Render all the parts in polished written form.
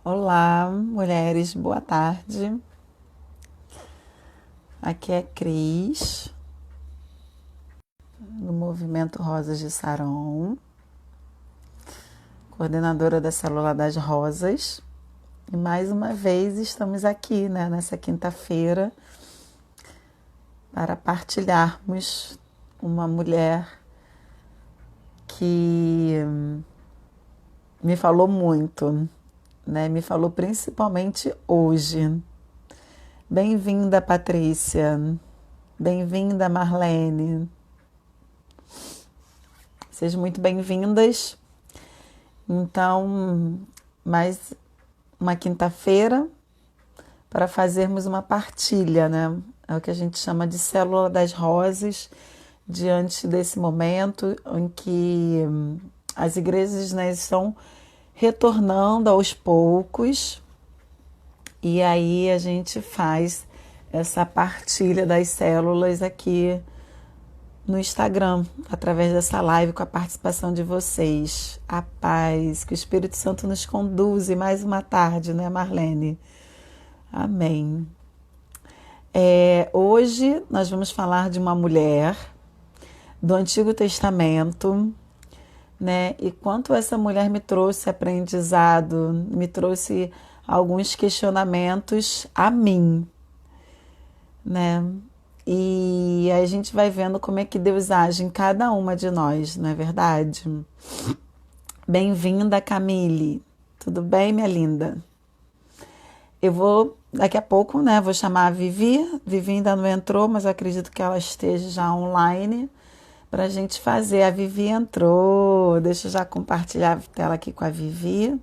Olá, mulheres, boa tarde. Aqui é Cris, do Movimento Rosas de Saron, coordenadora da Célula das Rosas. E mais uma vez estamos aqui, nessa quinta-feira, para partilharmos uma mulher que me falou muito, Me falou principalmente hoje. Bem-vinda, Patrícia. Bem-vinda, Marlene. Sejam muito bem-vindas. Então, mais uma quinta-feira para fazermos uma partilha, É o que a gente chama de célula das rosas, diante desse momento em que as igrejas, estão retornando aos poucos, e aí a gente faz essa partilha das células aqui no Instagram, através dessa live, com a participação de vocês. A paz, que o Espírito Santo nos conduza mais uma tarde, Marlene? Amém. Hoje nós vamos falar de uma mulher do Antigo Testamento, E quanto essa mulher me trouxe aprendizado, me trouxe alguns questionamentos a mim, E aí a gente vai vendo como é que Deus age em cada uma de nós, não é verdade? Bem-vinda, Camille. Tudo bem, minha linda? Eu vou, daqui a pouco, vou chamar a Vivi. Vivi ainda não entrou, mas eu acredito que ela esteja já online para a gente fazer. A Vivi entrou. Deixa eu já compartilhar a tela aqui com a Vivi.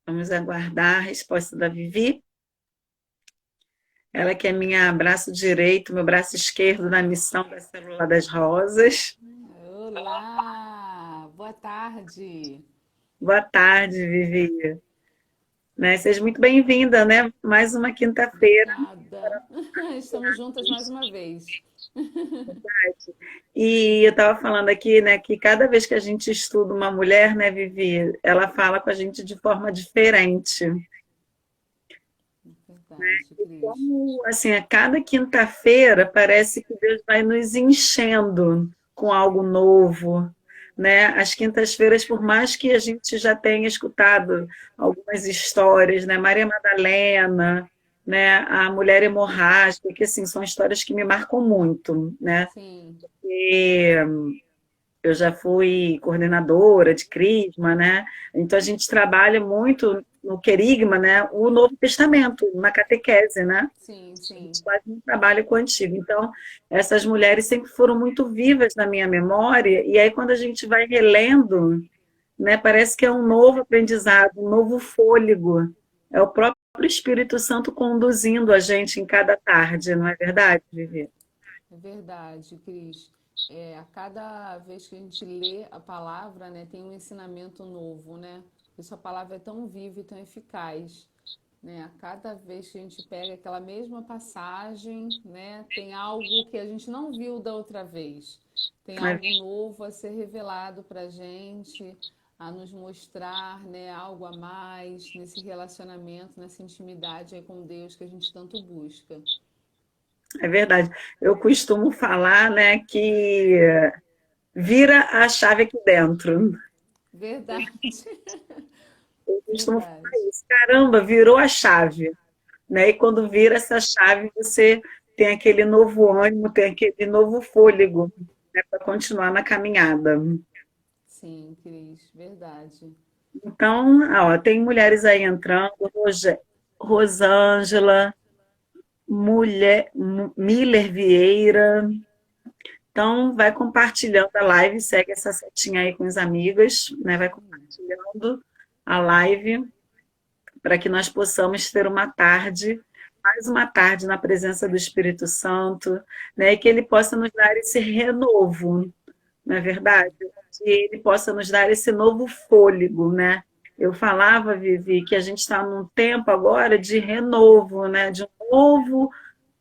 Vamos aguardar a resposta da Vivi. Ela que é minha braço direito, meu braço esquerdo na missão da Célula das Rosas. Olá, boa tarde. Boa tarde, Vivi. Seja muito bem-vinda, Mais uma quinta-feira. Obrigada. Estamos juntas mais uma vez. E eu estava falando aqui, que cada vez que a gente estuda uma mulher, Vivi, ela fala com a gente de forma diferente. Verdade, Cris. Como, assim, a cada quinta-feira parece que Deus vai nos enchendo com algo novo, As quintas-feiras, por mais que a gente já tenha escutado algumas histórias, Maria Madalena, a mulher hemorrágica, que, assim, são histórias que me marcam muito, Sim, E eu já fui coordenadora de Crisma, Então a gente trabalha muito no querigma, O Novo Testamento, na catequese, sim, A sim. gente quase não trabalha com o Antigo. Então, essas mulheres sempre foram muito vivas na minha memória, e aí quando a gente vai relendo, parece que é um novo aprendizado, um novo fôlego. É o próprio Espírito Santo conduzindo a gente em cada tarde, não é verdade, Vivi? É verdade, Cris. A cada vez que a gente lê a palavra, tem um ensinamento novo, Por isso a palavra é tão viva e tão eficaz. A cada vez que a gente pega aquela mesma passagem, tem algo que a gente não viu da outra vez. Tem É algo novo a ser revelado para a gente, a nos mostrar, algo a mais nesse relacionamento, nessa intimidade aí com Deus que a gente tanto busca. é verdade. Eu costumo falar, que vira a chave aqui dentro. Verdade, Eu costumo verdade. falar isso. Caramba, virou a chave, E quando vira essa chave, você tem aquele novo ânimo, tem aquele novo fôlego, para continuar na caminhada. Sim, Cris, verdade. Então, ó, tem mulheres aí entrando, Rosângela, Miller Vieira. Então, vai compartilhando a live, segue essa setinha aí com as amigas, Vai compartilhando a live para que nós possamos ter uma tarde, mais uma tarde na presença do Espírito Santo, E que ele possa nos dar esse renovo, não é verdade? Que ele possa nos dar esse novo fôlego, Eu falava, Vivi, que a gente está num tempo agora de renovo,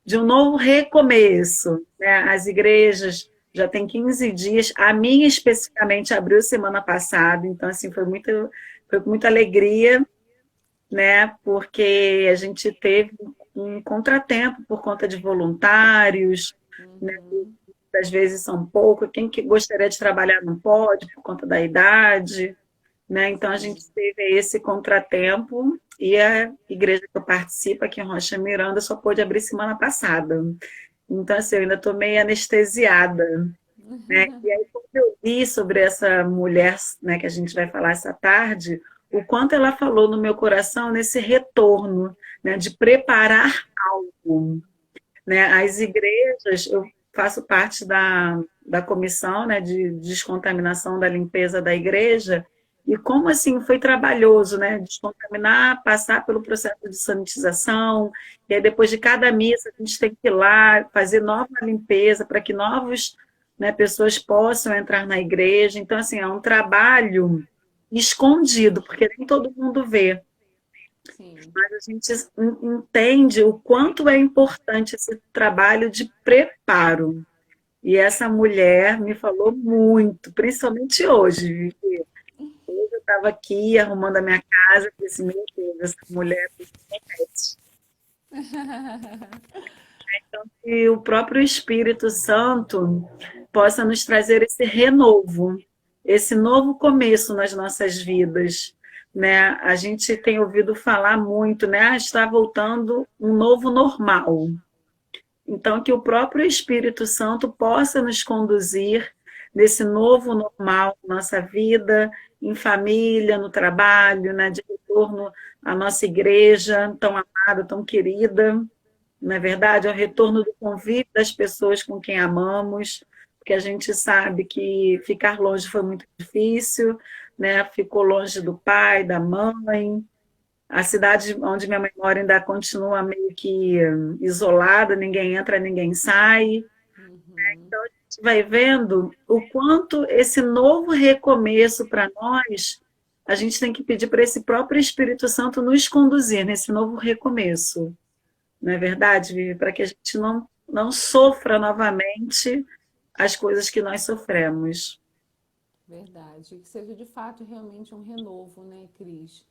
De um novo recomeço, As igrejas já tem 15 dias. A minha especificamente abriu semana passada, então assim foi com muita alegria, né? Porque a gente teve um contratempo por conta de voluntários, né? Uhum. Às vezes são pouco, quem que gostaria de trabalhar não pode por conta da idade, né? Então a gente Sim. teve esse contratempo e a igreja que eu participo aqui em Rocha Miranda só pôde abrir semana passada. Então assim, eu ainda estou meio anestesiada, né? E aí quando eu li sobre essa mulher, né, que a gente vai falar essa tarde, o quanto ela falou no meu coração nesse retorno, né, de preparar algo, né? As igrejas, eu faço parte da comissão, né, de descontaminação da limpeza da igreja, e como assim foi trabalhoso, né, descontaminar, passar pelo processo de sanitização, e aí depois de cada missa a gente tem que ir lá fazer nova limpeza para que novos, né, pessoas possam entrar na igreja. Então assim, é um trabalho escondido, porque nem todo mundo vê. Sim. Mas a gente entende o quanto é importante esse trabalho de preparo. E essa mulher me falou muito, principalmente hoje. Vivi. Hoje eu estava aqui arrumando a minha casa, e falei assim, meu Deus, essa mulher promete. E o próprio Espírito Santo possa nos trazer esse renovo, esse novo começo nas nossas vidas. Né? A gente tem ouvido falar muito, né? Ah, está voltando um novo normal. Então, que o próprio Espírito Santo possa nos conduzir nesse novo normal na nossa vida, em família, no trabalho, né, de retorno à nossa igreja tão amada, tão querida, não é verdade? Ao retorno do convívio das pessoas com quem amamos, porque a gente sabe que ficar longe foi muito difícil, né? Ficou longe do pai, da mãe, a cidade onde minha mãe mora ainda continua meio que isolada, ninguém entra, ninguém sai. Uhum. Então a gente vai vendo o quanto esse novo recomeço para nós, a gente tem que pedir para esse próprio Espírito Santo nos conduzir nesse novo recomeço. Não é verdade, Vivi? Para que a gente não sofra novamente as coisas que nós sofremos. Verdade. Que seja de fato realmente um renovo, né, Cris?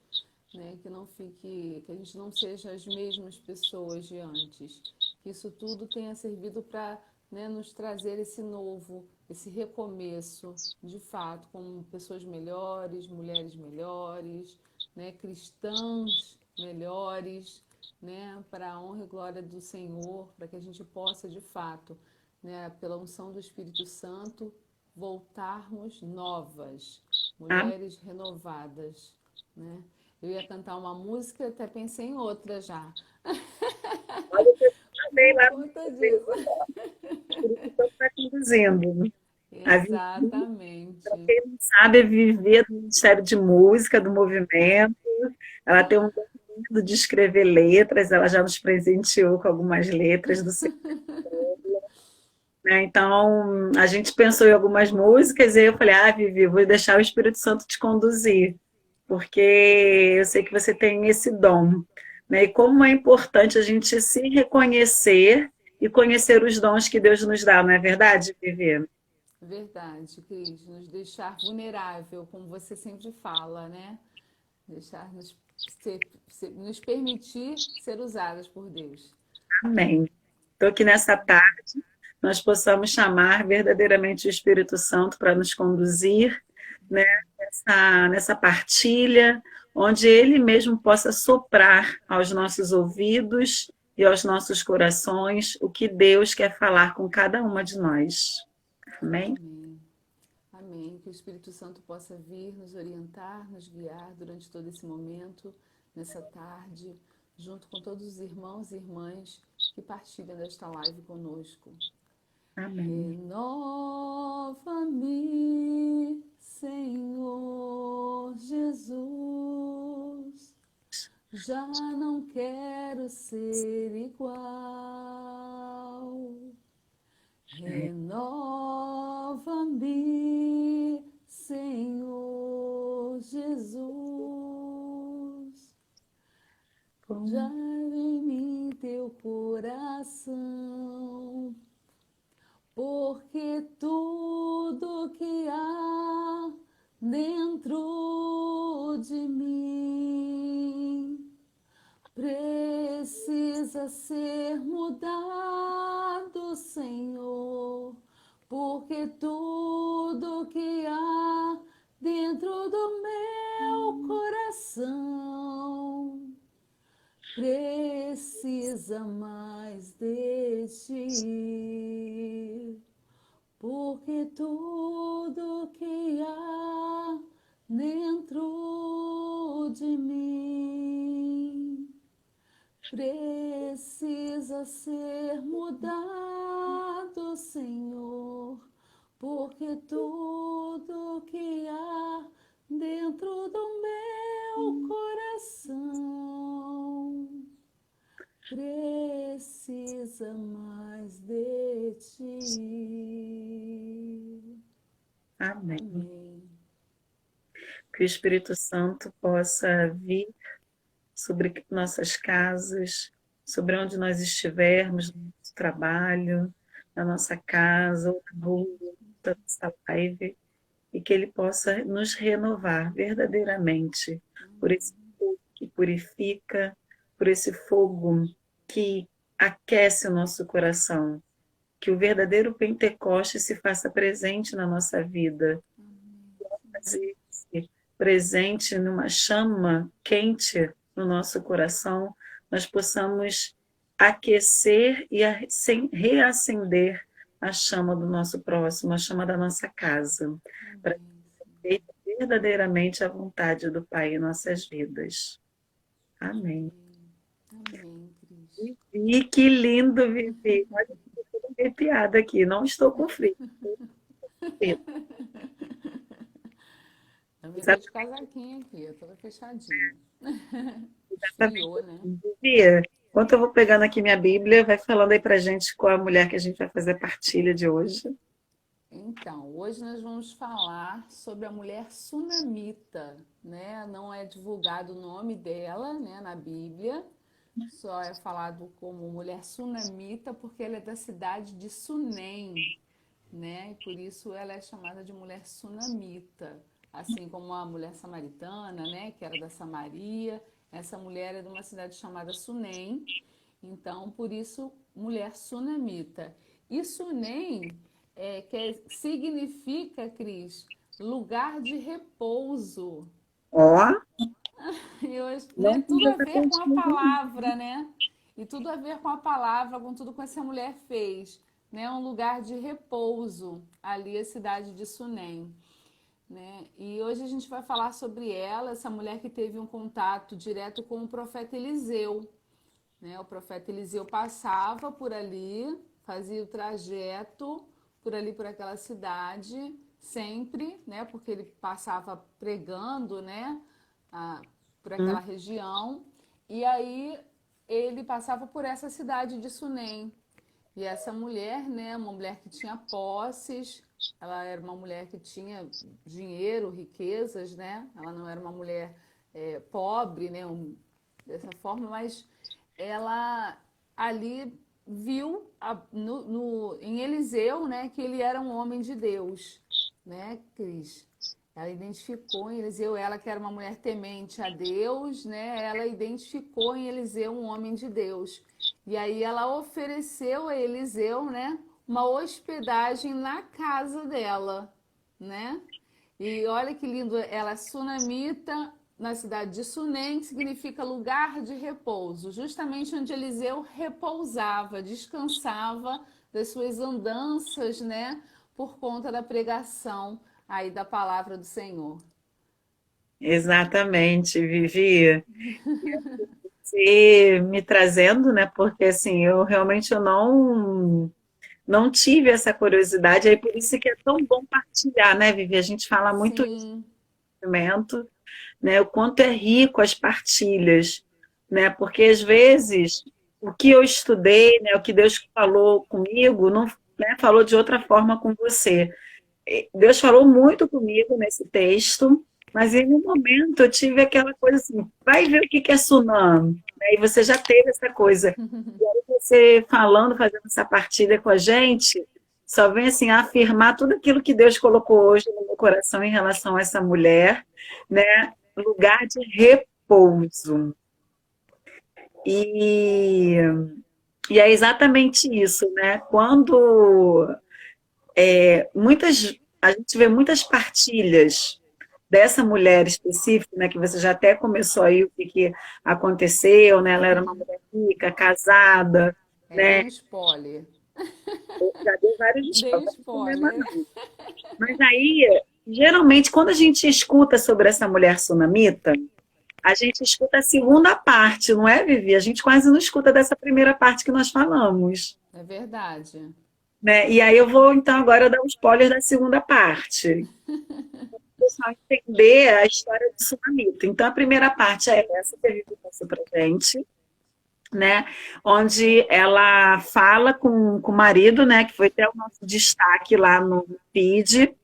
Né? Que não fique, que a gente não seja as mesmas pessoas de antes. Que isso tudo tenha servido para, né, nos trazer esse novo, esse recomeço, de fato, como pessoas melhores, mulheres melhores, né, cristãos melhores, né, para a honra e glória do Senhor, para que a gente possa, de fato, né, pela unção do Espírito Santo, voltarmos novas, Tá? mulheres renovadas, né? Eu ia cantar uma música, até pensei em outra já, Olha que eu também por lá no conta Deus, disso. o Espírito Santo está conduzindo. A Vivi, para Exatamente. quem não sabe, é viver do Ministério de Música, do movimento. Ela tem um dom lindo de escrever letras, ela já nos presenteou com algumas letras do seu, né? Então, a gente pensou em algumas músicas e eu falei, ah, Vivi, vou deixar o Espírito Santo te conduzir, porque eu sei que você tem esse dom, né? E como é importante a gente se reconhecer e conhecer os dons que Deus nos dá, não é verdade, Vivi? Verdade, Cris. Nos deixar vulnerável, como você sempre fala, né? Deixar nos permitir ser usadas por Deus. Amém. Estou aqui nessa tarde, nós possamos chamar verdadeiramente o Espírito Santo para nos conduzir, né, nessa partilha, onde ele mesmo possa soprar aos nossos ouvidos e aos nossos corações o que Deus quer falar com cada uma de nós. Amém? Amém. Amém. Que o Espírito Santo possa vir nos orientar, nos guiar durante todo esse momento, nessa tarde, junto com todos os irmãos e irmãs que partilham desta live conosco. Amém. Renova-me, Senhor Jesus. Já não quero ser igual. Renova-me, Senhor Jesus. Já em mim teu coração, porque tu precisa ser mudado, Senhor, porque tudo que há dentro do meu coração precisa mais de ti, porque tudo que há dentro de mim precisa ser mudado, Senhor, porque tudo que há dentro do meu coração precisa mais de ti. Amém. Amém. Que o Espírito Santo possa vir sobre nossas casas, sobre onde nós estivermos, no nosso trabalho, na nossa casa, ou na rua, da nossa live, e que Ele possa nos renovar verdadeiramente por esse fogo que purifica, por esse fogo que aquece o nosso coração. Que o verdadeiro Pentecoste se faça presente na nossa vida. Fazer-se presente numa chama quente no nosso coração, nós possamos aquecer e reacender a chama do nosso próximo, a chama da nossa casa, para ter verdadeiramente a vontade do Pai em nossas vidas. Amém. Amém, Cris. E que lindo, Vivi. Olha, estou arrepiada aqui, não estou com frio. Eu me fiz de casaquinho aqui, eu toda fechadinha. Esfriou, né? Vivi, enquanto eu vou pegando aqui minha Bíblia, vai falando aí pra gente qual a mulher que a gente vai fazer a partilha de hoje. Então, hoje nós vamos falar sobre a mulher sunamita, né? Não é divulgado o nome dela, né, na Bíblia, só é falado como mulher sunamita porque ela é da cidade de Sunem, né? E por isso ela é chamada de mulher sunamita, assim como a mulher samaritana, né, que era da Samaria. Essa mulher é de uma cidade chamada Sunem, então por isso mulher sunamita. E Sunem significa, Cris, lugar de repouso. Ó, E hoje, né, não tudo a podia ver com a continuar. palavra, né? E tudo a ver com a palavra, com tudo que essa mulher fez, né? Um lugar de repouso, ali a cidade de Sunem, né? E hoje a gente vai falar sobre ela, essa mulher que teve um contato direto com o profeta Eliseu, né? O profeta Eliseu passava por ali, fazia o trajeto por ali, por aquela cidade, sempre, né? Porque ele passava pregando, né? Por aquela região. E aí ele passava por essa cidade de Sunem. E essa mulher, né? Uma mulher que tinha posses, ela era uma mulher que tinha dinheiro, riquezas, né? Ela não era uma mulher pobre, né? Dessa forma, mas ela ali viu em Eliseu, né, que ele era um homem de Deus, né, Cris? Ela identificou em Eliseu, ela que era uma mulher temente a Deus, né? Ela identificou em Eliseu um homem de Deus. E aí ela ofereceu a Eliseu, né, uma hospedagem na casa dela, né? E olha que lindo, ela é sunamita, na cidade de Sunem, que significa lugar de repouso, justamente onde Eliseu repousava, descansava das suas andanças, né, por conta da pregação aí da palavra do Senhor. Exatamente, Vivi. Você me trazendo, né? Porque assim, eu não tive essa curiosidade, aí por isso que é tão bom partilhar, né, Vivi? A gente fala muito de Sim, conhecimento, né? O quanto é rico as partilhas, né? Porque às vezes o que eu estudei, né, o que Deus falou comigo, não, né, falou de outra forma com você. Deus falou muito comigo nesse texto, mas em um momento eu tive aquela coisa assim, vai ver o que é tsunami, né? E você já teve essa coisa. E aí você falando, fazendo essa partilha com a gente, só vem assim afirmar tudo aquilo que Deus colocou hoje no meu coração em relação a essa mulher, né? Lugar de repouso. E, e é exatamente isso, né? Quando a gente vê muitas partilhas dessa mulher específica, né, que você já até começou aí o que aconteceu, né? Ela era uma mulher rica, casada, Dei né? um spoiler. Já deu vários Dei spoilers, não tem problema spoiler. não. Mas aí, geralmente, quando a gente escuta sobre essa mulher sunamita, a gente escuta a segunda parte, não é, Vivi? A gente quase não escuta dessa primeira parte que nós falamos, É verdade. né? E aí eu vou, então, agora dar um spoiler da segunda parte, para o pessoal entender a história do sunamita. Então, a primeira parte é essa que a Vivi passou para gente, né? Onde ela fala com o marido, né? Que foi até o nosso destaque lá no feed.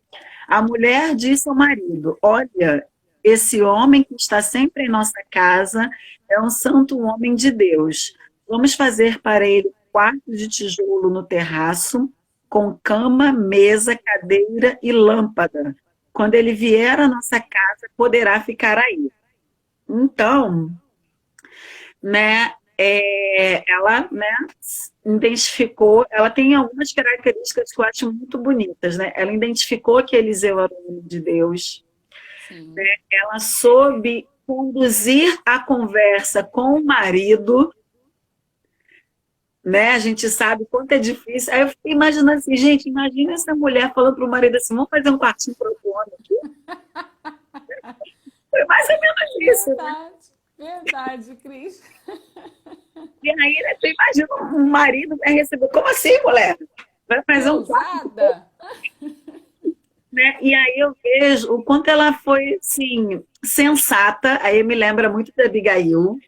A mulher disse ao marido: Olha, esse homem que está sempre em nossa casa é um santo homem de Deus. Vamos fazer para ele um quarto de tijolo no terraço, com cama, mesa, cadeira e lâmpada. Quando ele vier à nossa casa, poderá ficar aí. Então, né, ela, né, identificou, ela tem algumas características que eu acho muito bonitas, né? Ela identificou que Eliseu era o homem de Deus, Sim. ela soube conduzir a conversa com o marido, né? A gente sabe quanto é difícil. Aí eu fiquei imaginando assim, gente, imagina essa mulher falando para o marido assim, vamos fazer um quartinho para o homem aqui. Foi mais ou menos isso, né? Verdade. Verdade, Cris. E aí, né, você imagina um marido vai receber, como assim, mulher? Vai Que fazer um quarto, ousada. né? E aí eu vejo o quanto ela foi, assim, sensata. Aí me lembra muito da Abigail,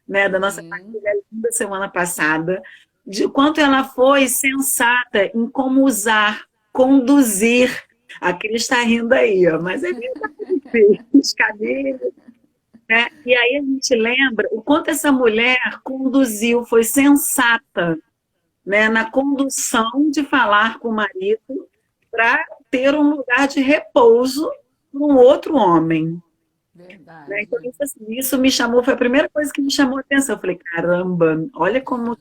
né, da nossa Sim. partilha da semana passada, de quanto ela foi sensata em como usar, conduzir. A Cris está rindo aí, ó, mas é verdade, os cabelos, né? E aí a gente lembra o quanto essa mulher conduziu, foi sensata, né, na condução de falar com o marido para ter um lugar de repouso para um outro homem. Né? Então, Verdade. isso me chamou, foi a primeira coisa que me chamou a atenção. Eu falei, caramba, olha como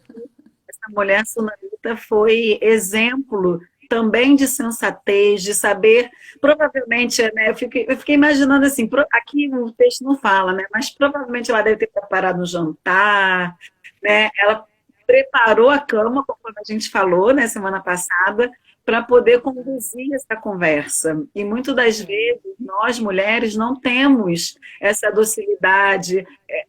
essa mulher sunamita foi exemplo também de sensatez, de saber, provavelmente, né, eu fiquei imaginando assim, aqui o texto não fala, né, mas provavelmente ela deve ter preparado um jantar, né, ela preparou a cama, conforme a gente falou, né, semana passada, para poder conduzir essa conversa. E muitas das Sim. vezes nós mulheres não temos essa docilidade,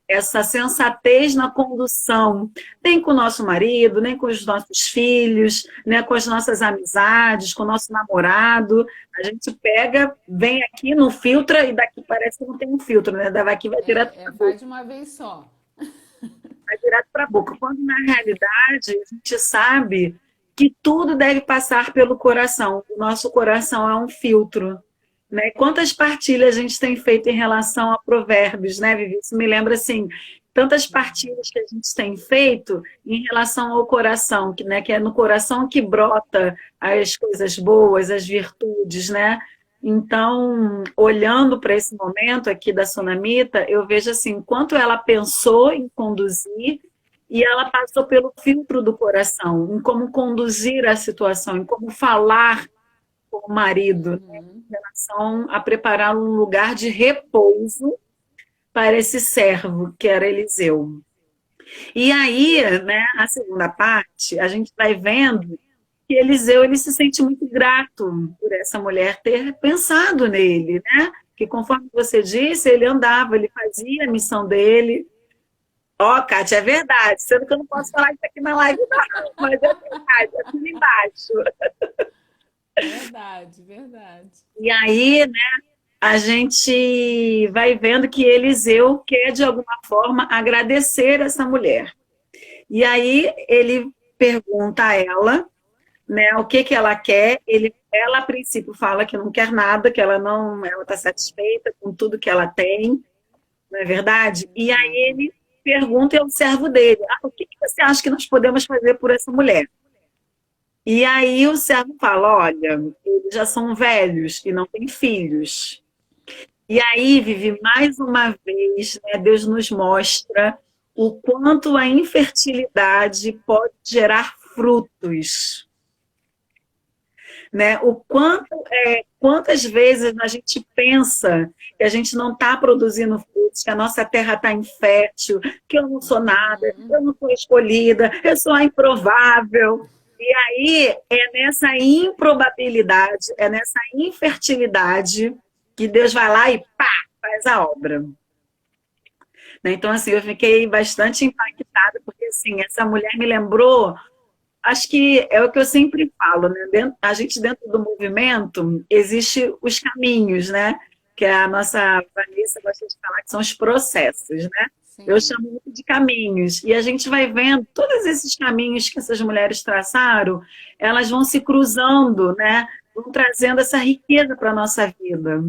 essa sensatez na condução, nem com o nosso marido, nem com os nossos filhos, né, com as nossas amizades, com o nosso namorado. A gente pega, vem aqui, não filtra, e daqui parece que não tem um filtro, né? Daqui vai direto para a Vai boca. de uma vez só. Vai direto para a boca. Quando, na realidade, a gente sabe que tudo deve passar pelo coração. O nosso coração é um filtro. Né? Quantas partilhas a gente tem feito em relação a provérbios, né, Vivi? Isso me lembra, assim, tantas partilhas que a gente tem feito em relação ao coração, né, que é no coração que brota as coisas boas, as virtudes, né? Então, olhando para esse momento aqui da Sunamita, eu vejo assim, quanto ela pensou em conduzir e ela passou pelo filtro do coração, em como conduzir a situação, em como falar com o marido, né, Uhum. em relação a preparar um lugar de repouso para esse servo, que era Eliseu. E aí, né, a segunda parte, a gente vai vendo que Eliseu ele se sente muito grato por essa mulher ter pensado nele, né? Que conforme você disse, ele andava, ele fazia a missão dele. Ó, Kátia, é verdade, sendo que eu não posso falar isso aqui na live, não, mas é verdade, é tudo embaixo. Verdade, verdade. E aí, né, a gente vai vendo que Eliseu quer, de alguma forma, agradecer essa mulher. E aí ele pergunta a ela, né, o que ela quer. Ela, a princípio, fala que não quer nada, que ela está satisfeita com tudo que ela tem, não é verdade? E aí Exato. ele pergunta ao servo dele, o que você acha que nós podemos fazer por essa mulher? E aí o servo fala, olha, eles já são velhos e não têm filhos. E aí, Vivi, mais uma vez, né, Deus nos mostra o quanto a infertilidade pode gerar frutos, né? Quantas vezes a gente pensa que a gente não está produzindo frutos, que a nossa terra está infértil, que eu não sou nada, Uhum. eu não sou escolhida, eu sou a improvável. E aí é nessa improbabilidade, é nessa infertilidade que Deus vai lá e pá, faz a obra. Né? Então, assim, eu fiquei bastante impactada, porque, assim, essa mulher me lembrou, acho que é o que eu sempre falo, né? A gente dentro do movimento, existe os caminhos, né? Que a nossa Vanessa gosta de falar que são os processos, né? Eu Sim. chamo muito de caminhos. E a gente vai vendo todos esses caminhos que essas mulheres traçaram, elas vão se cruzando, né? Vão trazendo essa riqueza para a nossa vida.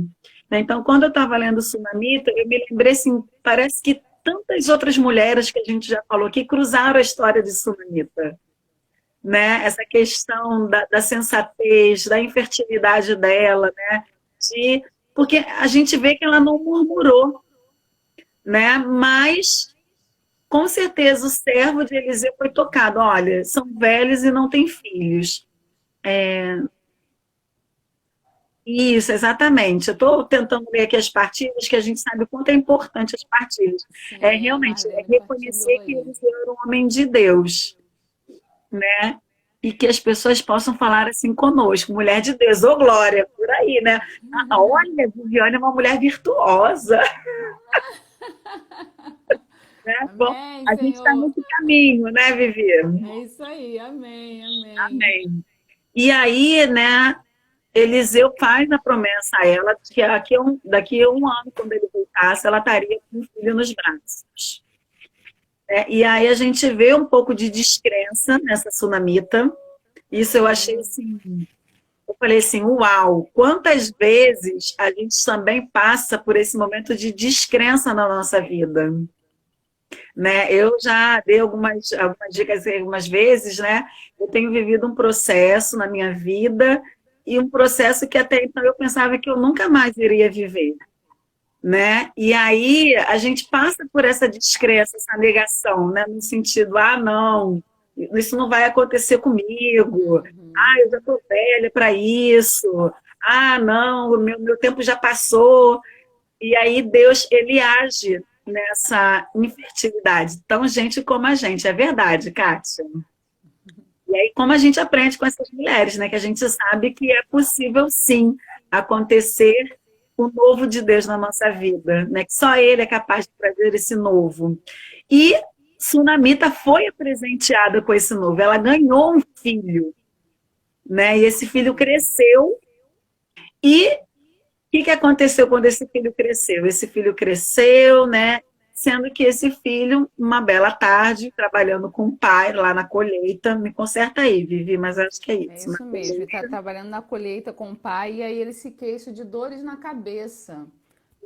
Né? Então, quando eu estava lendo Sunamita, eu me lembrei assim, parece que tantas outras mulheres que a gente já falou aqui cruzaram a história de Sunamita, né? Essa questão da sensatez, da infertilidade dela, né? Porque a gente vê que ela não murmurou, né? Mas com certeza o servo de Eliseu foi tocado. Olha, são velhos e não têm filhos. Isso, exatamente. Eu estou tentando ler aqui as partilhas, que a gente sabe o quanto é importante as partilhas. É Sim, a realmente é Marlene reconhecer partilhou que aí. eles eram um homem de Deus, né? E que as pessoas possam falar assim conosco, mulher de Deus, ô glória, por aí, né? Ah, olha, Viviane é uma mulher virtuosa, né? Bom, Amém, a gente está Senhor. nesse caminho, né, Vivi? É isso aí. Amém, amém. Amém. E aí, né, Eliseu faz a promessa a ela de que daqui a um ano, quando ele voltasse, ela estaria com um filho nos braços. Né? E aí a gente vê um pouco de descrença nessa sunamita. Isso eu achei Sim, assim, eu falei assim, uau, quantas vezes a gente também passa por esse momento de descrença na nossa vida, né? Eu já dei algumas dicas algumas vezes, né? Eu tenho vivido um processo na minha vida e um processo que até então eu pensava que eu nunca mais iria viver, né? E aí a gente passa por essa descrença, essa negação, né? No sentido, ah, não, isso não vai acontecer comigo. Ah, eu já estou velha para isso. Ah, não, meu tempo já passou. E aí Deus, ele age nessa infertilidade, tão gente como a gente. É verdade, Kátia? E aí, como a gente aprende com essas mulheres, né? Que a gente sabe que é possível, sim, acontecer o novo de Deus na nossa vida, né? Que só Ele é capaz de trazer esse novo. E Sunamita foi presenteada com esse novo. Ela ganhou um filho, né? E esse filho cresceu. E o que aconteceu quando esse filho cresceu? Esse filho cresceu, né? Sendo que esse filho, uma bela tarde, trabalhando com o pai lá na colheita, me conserta aí, Vivi, mas acho que é é isso. Na isso mesmo. Ele está colheita, trabalhando na colheita com o pai e aí ele se queixa de dores na cabeça,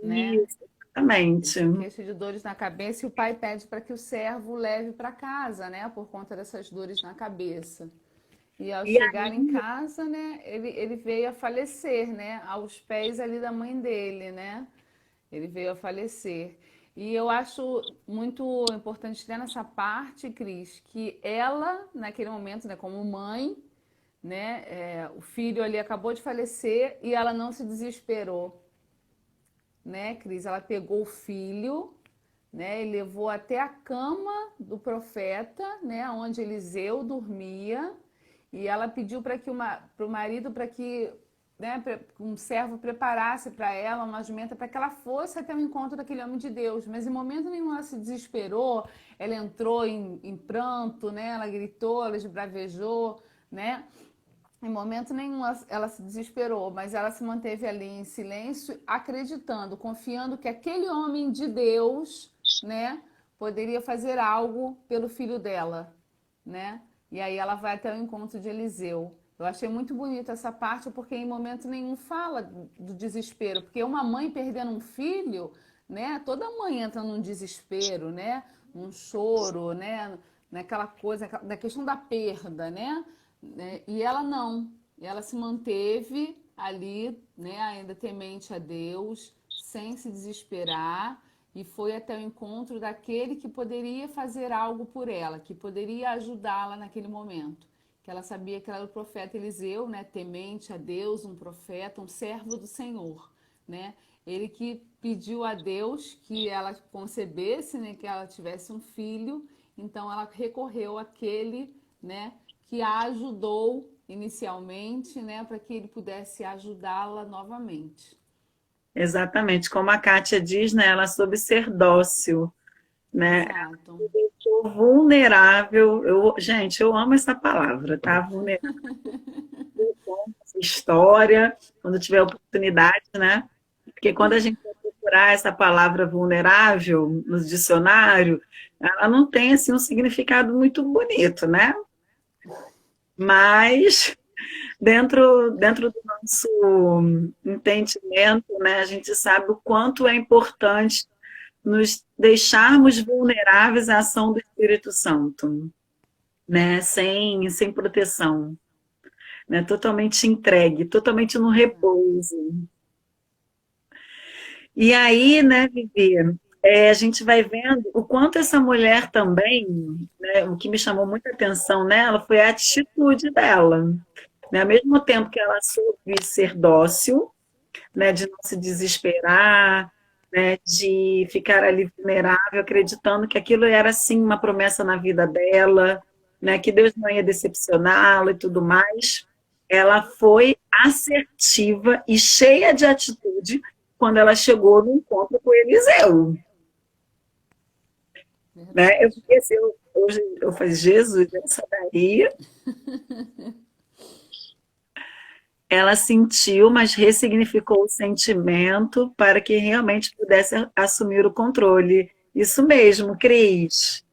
né? isso, Ele exatamente. se queixa de dores na cabeça e o pai pede para que o servo leve para casa, né? Por conta dessas dores na cabeça. E ao E chegar em aí, casa, né? Ele veio a falecer, né? Aos pés ali da mãe dele, né? Ele veio a falecer. E eu acho muito importante ter nessa parte, Cris, que ela, naquele momento, né, como mãe, né, o filho ali acabou de falecer e ela não se desesperou, né, Cris? Ela pegou o filho, né, e levou até a cama do profeta, né, onde Eliseu dormia, e ela pediu para o marido para que, né, um servo preparasse para ela uma jumenta para que ela fosse até o encontro daquele homem de Deus. Mas em momento nenhum ela se desesperou, ela entrou em pranto, né, ela gritou, ela esbravejou, né? Em momento nenhum ela se desesperou, mas ela se manteve ali em silêncio, acreditando, confiando que aquele homem de Deus, né, poderia fazer algo pelo filho dela, né? E aí ela vai até o encontro de Eliseu. Eu achei muito bonito essa parte, porque em momento nenhum fala do desespero, porque uma mãe perdendo um filho, né? Toda mãe entra num desespero, né? Num choro, né? Naquela coisa, na questão da perda, né? E ela não, ela se manteve ali, né? Ainda temente a Deus, sem se desesperar, e foi até o encontro daquele que poderia fazer algo por ela, que poderia ajudá-la naquele momento. Que ela sabia que era o profeta Eliseu, né, temente a Deus, um profeta, um servo do Senhor, né? Ele que pediu a Deus que ela concebesse, né, que ela tivesse um filho, então ela recorreu àquele, né, que a ajudou inicialmente, né, para que ele pudesse ajudá-la novamente. Exatamente, como a Kátia diz, né, ela soube ser dócil, né? Exato. Deixou vulnerável. Gente, eu amo essa palavra, tá? Vulnerável, essa história, quando tiver oportunidade, né? Porque quando a gente vai procurar essa palavra vulnerável no dicionário, ela não tem assim um significado muito bonito, né? Mas dentro do nosso entendimento, né, a gente sabe o quanto é importante nos deixarmos vulneráveis à ação do Espírito Santo, né, sem proteção, né, totalmente entregue, totalmente no repouso. E aí, né, Vivi, a gente vai vendo o quanto essa mulher também, né, o que me chamou muita atenção nela foi a atitude dela, né, ao mesmo tempo que ela soube ser dócil, né, de não se desesperar, né, de ficar ali vulnerável, acreditando que aquilo era sim uma promessa na vida dela, né, que Deus não ia decepcioná-la e tudo mais. Ela foi assertiva e cheia de atitude quando ela chegou no encontro com Eliseu, né? Eu Verdade. fiquei assim, hoje eu falei, Jesus, essa daí ela sentiu, mas ressignificou o sentimento para que realmente pudesse assumir o controle. Isso mesmo, Cris.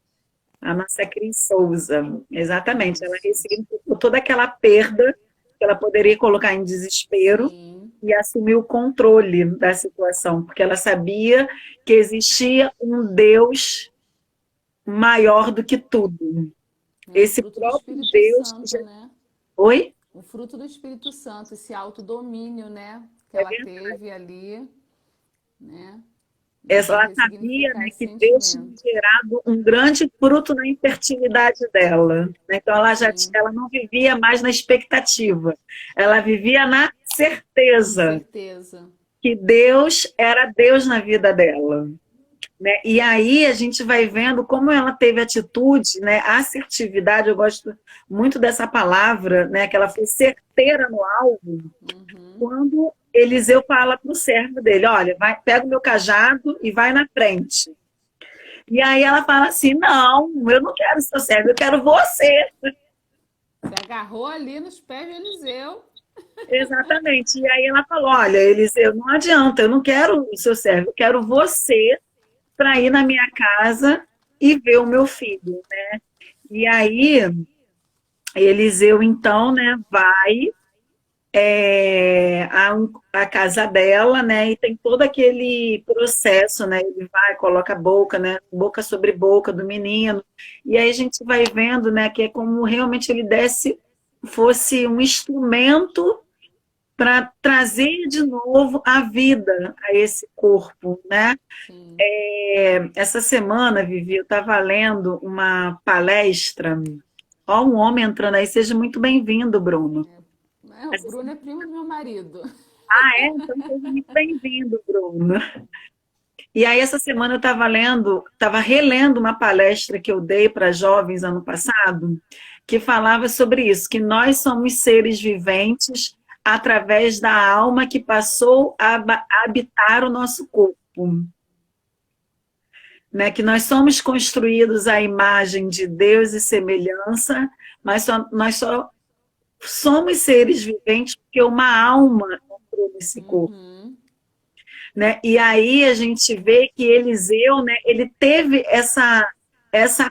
A nossa Cris Souza. Exatamente. Ela Isso. ressignificou toda aquela perda que ela poderia colocar em desespero Sim. e assumiu o controle da situação, porque ela sabia que existia um Deus maior do que tudo. É o Esse fruto do próprio Espírito Deus que Santo, já... né? Oi? O fruto do Espírito Santo, esse autodomínio, né? Que É ela verdade. teve ali, né? De Ela sabia, ressignificar né, esse que Deus tinha sentimento. gerado um grande fruto na infertilidade dela, né? Então Sim, ela não vivia mais na expectativa, ela vivia na certeza certeza. que Deus era Deus na vida dela, né? E aí a gente vai vendo como ela teve atitude, né? Assertividade, eu gosto muito dessa palavra, né? Que ela foi certeira no alvo, Uhum. quando Eliseu fala para o servo dele, olha, vai, pega o meu cajado e vai na frente. E aí ela fala assim, não, eu não quero seu servo, eu quero você. Se agarrou ali nos pés de Eliseu. Exatamente. E aí ela falou, olha, Eliseu, não adianta, eu não quero o seu servo, eu quero você para ir na minha casa e ver o meu filho. E aí Eliseu, então, né, vai a casa dela, né? E tem todo aquele processo, né? Ele vai, coloca a boca, né? Boca sobre boca do menino. E aí a gente vai vendo, né? Que é como realmente ele fosse um instrumento para trazer de novo a vida a esse corpo, né? Sim. Essa semana, Vivi, eu estava lendo uma palestra. Ó, um homem entrando aí, seja muito bem-vindo, Bruno. É, o Bruno é primo do meu marido. Então seja muito bem-vindo, Bruno. E aí, essa semana eu estava relendo uma palestra que eu dei para jovens ano passado, que falava sobre isso, que nós somos seres viventes através da alma que passou a habitar o nosso corpo. Né? Que nós somos construídos à imagem de Deus e semelhança, mas nós só somos seres viventes porque uma alma entrou nesse corpo. Uhum. Né? E aí a gente vê que Eliseu, né, ele teve essa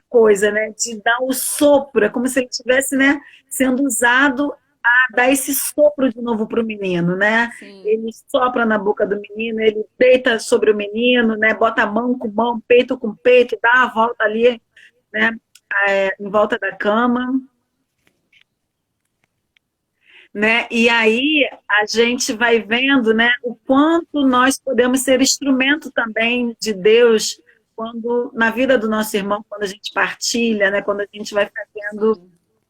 coisa, né, de dar o sopro, é como se ele estivesse, né, sendo usado a dar esse sopro de novo para o menino, né? Sim. Ele sopra na boca do menino, ele deita sobre o menino, né, bota mão com mão, peito com peito, dá a volta ali, né, em volta da cama. né? E aí a gente vai vendo, né, o quanto nós podemos ser instrumento também de Deus quando na vida do nosso irmão, quando a gente partilha, né, quando a gente vai fazendo Sim,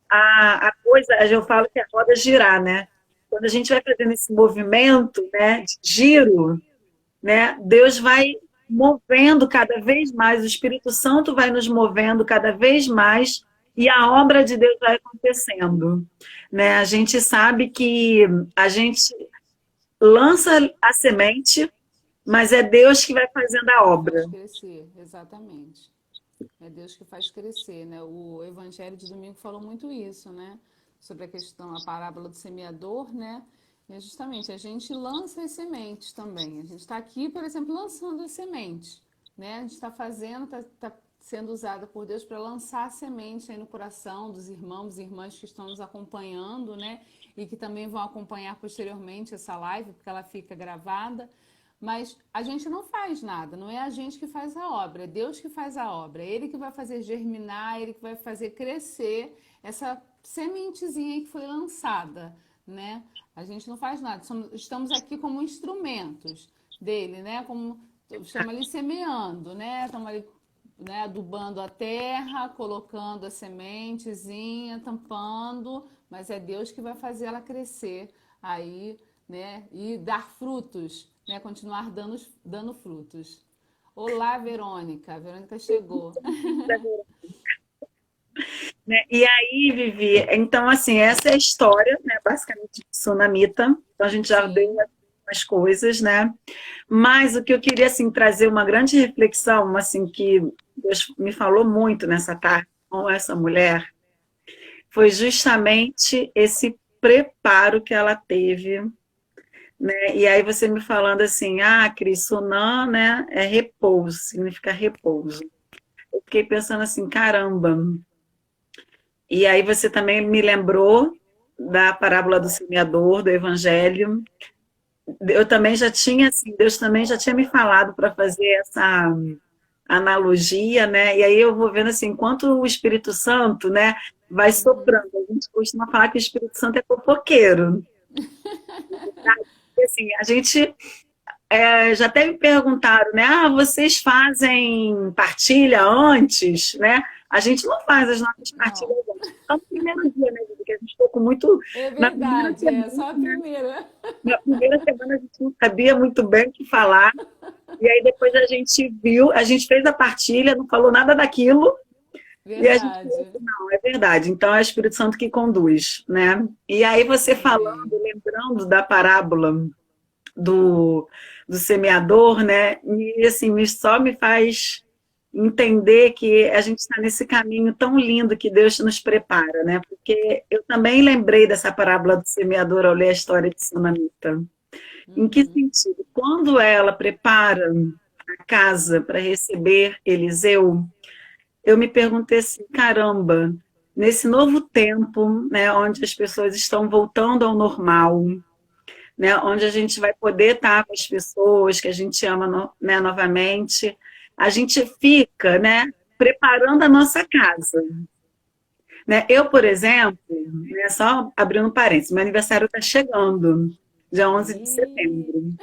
a coisa, eu falo que a roda girar, né? Quando a gente vai fazendo esse movimento, né, de giro, né, Deus vai movendo cada vez mais, o Espírito Santo vai nos movendo cada vez mais e a obra de Deus vai acontecendo, né? A gente sabe que a gente lança a semente, mas é Deus que vai fazendo a faz obra. crescer, exatamente. É Deus que faz crescer, né? O Evangelho de domingo falou muito isso, né? Sobre a questão, a parábola do semeador, né? E é justamente a gente lança as sementes também. A gente está aqui, por exemplo, lançando as sementes, né? A gente está fazendo, está sendo usada por Deus para lançar a semente aí no coração dos irmãos e irmãs que estão nos acompanhando, né? E que também vão acompanhar posteriormente essa live, porque ela fica gravada. Mas a gente não faz nada, não é a gente que faz a obra, é Deus que faz a obra, é Ele que vai fazer germinar, Ele que vai fazer crescer essa sementezinha que foi lançada, né? A gente não faz nada, estamos aqui como instrumentos dele, né? Como estamos ali semeando, né? Estamos ali, né, adubando a terra, colocando a sementezinha, tampando, mas é Deus que vai fazer ela crescer aí, né, e dar frutos, né, continuar dando frutos. Olá, Verônica. A Verônica chegou. Né? E aí, Vivi, então, assim, essa é a história, né, basicamente, de Sunamita. Então, a gente já deu Sim, algumas coisas, né? Mas o que eu queria, assim, trazer uma grande reflexão, assim, que Deus me falou muito nessa tarde com essa mulher, foi justamente esse preparo que ela teve, né? E aí você me falando assim, ah, Cris, Sunam, né, é repouso, significa repouso. Eu fiquei pensando assim, caramba. E aí você também me lembrou da parábola do semeador, do Evangelho. Eu também já tinha, assim, Deus também já tinha me falado para fazer essa analogia, né? E aí eu vou vendo assim, enquanto o Espírito Santo, né, vai soprando. A gente costuma falar que o Espírito Santo é fofoqueiro. E, assim, a gente já até me perguntaram, né? Ah, vocês fazem partilha antes, né? A gente não faz as nossas partilhas não. antes. Só no primeiro dia, né? Porque a gente ficou muito. É Na primeira verdade, é semana, só a primeira. na primeira semana a gente não sabia muito bem o que falar. E aí depois a gente viu, a gente fez a partilha, não falou nada daquilo. E a gente falou Verdade. assim, não, é verdade. Então é o Espírito Santo que conduz, né? E aí você Amém. falando, lembrando da parábola do, do semeador, né? E assim, só me faz entender que a gente está nesse caminho tão lindo que Deus nos prepara, né? Porque eu também lembrei dessa parábola do semeador ao ler a história de Sunamita. Em que Uhum. sentido? Quando ela prepara a casa para receber Eliseu, eu me perguntei assim, caramba, nesse novo tempo, né, onde as pessoas estão voltando ao normal, né, onde a gente vai poder estar com as pessoas que a gente ama, né, novamente, a gente fica, né, preparando a nossa casa. Né? Eu, por exemplo, né, só abrindo um parênteses, meu aniversário está chegando, dia 11 de E setembro.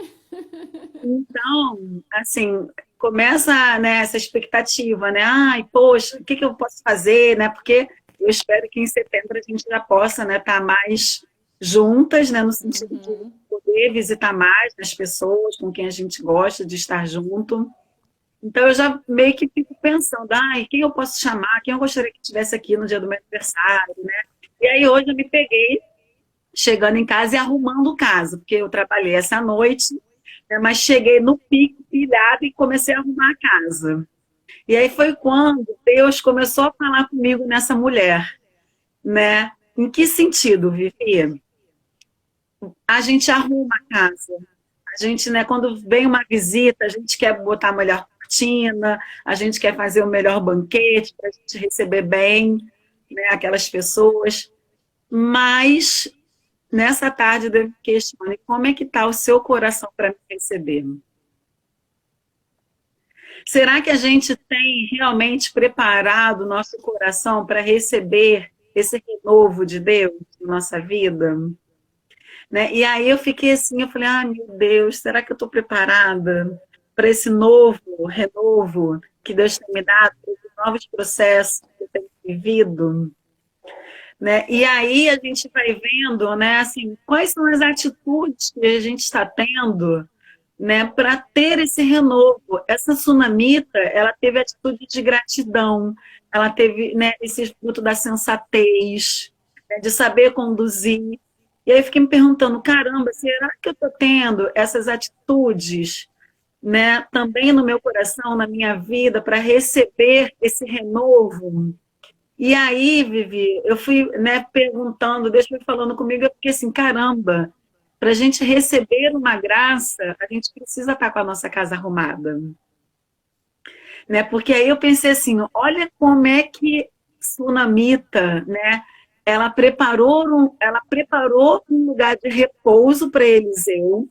Então, assim, começa, né, essa expectativa, né? Ai, poxa, o que que eu posso fazer, né? Porque eu espero que em setembro a gente já possa, né, estar mais juntas, né, no sentido de uhum. poder visitar mais as pessoas com quem a gente gosta de estar junto. Então eu já meio que fico pensando, ai, quem eu posso chamar? Quem eu gostaria que estivesse aqui no dia do meu aniversário, né? E aí hoje eu me peguei chegando em casa e arrumando casa, porque eu trabalhei essa noite, né, mas cheguei no pico, pilhado, e comecei a arrumar a casa. E aí foi quando Deus começou a falar comigo nessa mulher, né? Em que sentido, Vivi? A gente arruma a casa. A gente, né, quando vem uma visita, a gente quer botar a melhor cortina, a gente quer fazer o melhor banquete para a gente receber bem, né, aquelas pessoas. Mas nessa tarde eu me questionei como é que está o seu coração para me receber. Será que a gente tem realmente preparado o nosso coração para receber esse renovo de Deus na nossa vida? né? E aí eu fiquei assim, eu falei, ah, meu Deus, será que eu estou preparada para esse novo renovo que Deus tem me dado, para esses novos processos que eu tenho vivido, né? E aí a gente vai vendo, né, assim, quais são as atitudes que a gente está tendo, né, para ter esse renovo. Essa sunamita, ela teve atitude de gratidão, ela teve, né, esse fruto da sensatez, né, de saber conduzir. E aí eu fiquei me perguntando, caramba, será que eu estou tendo essas atitudes, né, também no meu coração, na minha vida, para receber esse renovo? E aí, Vivi, eu fui, né, perguntando, Deus foi falando comigo, eu fiquei assim, caramba, para a gente receber uma graça, a gente precisa estar com a nossa casa arrumada, né? Porque aí eu pensei assim, olha como é que Sunamita, né, ela preparou um lugar de repouso para Eliseu,